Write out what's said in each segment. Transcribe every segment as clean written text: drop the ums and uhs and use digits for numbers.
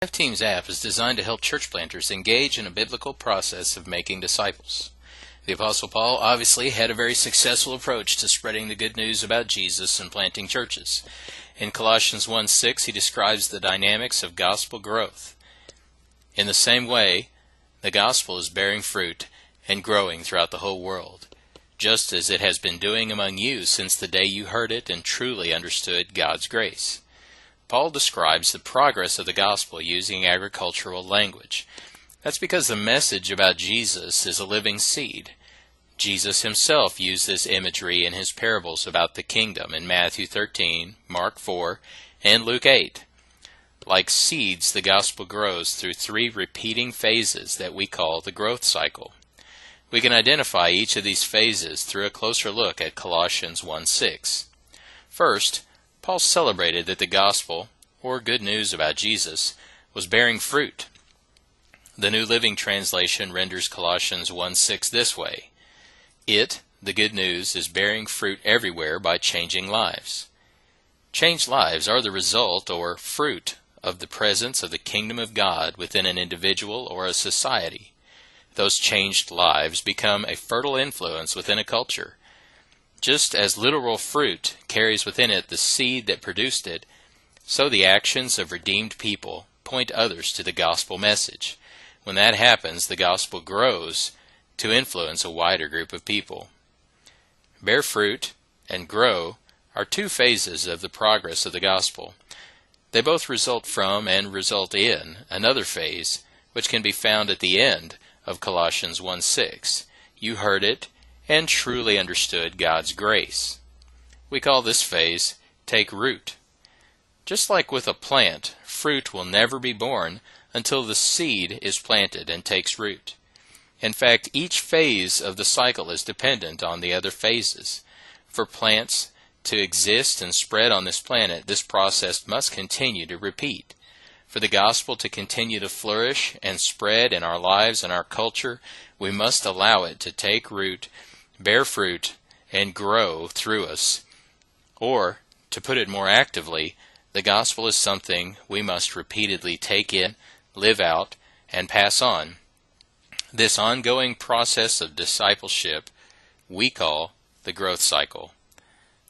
Life Teams app is designed to help church planters engage in a biblical process of making disciples. The Apostle Paul obviously had a very successful approach to spreading the good news about Jesus and planting churches. In Colossians 1:6, he describes the dynamics of gospel growth. In the same way, the gospel is bearing fruit and growing throughout the whole world, just as it has been doing among you since the day you heard it and truly understood God's grace. Paul describes the progress of the gospel using agricultural language. That's because the message about Jesus is a living seed. Jesus himself used this imagery in his parables about the kingdom in Matthew 13, Mark 4, and Luke 8. Like seeds, the gospel grows through three repeating phases that we call the growth cycle. We can identify each of these phases through a closer look at Colossians 1:6. First, Paul celebrated that the gospel, or good news about Jesus, was bearing fruit. The New Living Translation renders Colossians 1:6 this way: It, the good news, is bearing fruit everywhere by changing lives. Changed lives are the result or fruit of the presence of the kingdom of God within an individual or a society. Those changed lives become a fertile influence within a culture. Just as literal fruit carries within it the seed that produced it, so the actions of redeemed people point others to the gospel message. When that happens, the gospel grows to influence a wider group of people. Bear fruit and grow are two phases of the progress of the gospel. They both result from and result in another phase, which can be found at the end of Colossians 1:6. You heard it and truly understood God's grace. We call this phase take root. Just like with a plant, fruit will never be born until the seed is planted and takes root. In fact, each phase of the cycle is dependent on the other phases. For plants to exist and spread on this planet, this process must continue to repeat. For the gospel to continue to flourish and spread in our lives and our culture, we must allow it to take root, bear fruit, and grow through us. Or, to put it more actively, the gospel is something we must repeatedly take in, live out, and pass on. This ongoing process of discipleship we call the growth cycle.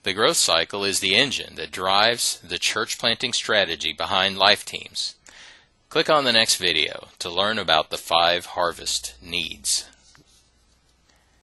The growth cycle is the engine that drives the church planting strategy behind Life Teams. Click on the next video to learn about the 5 harvest needs.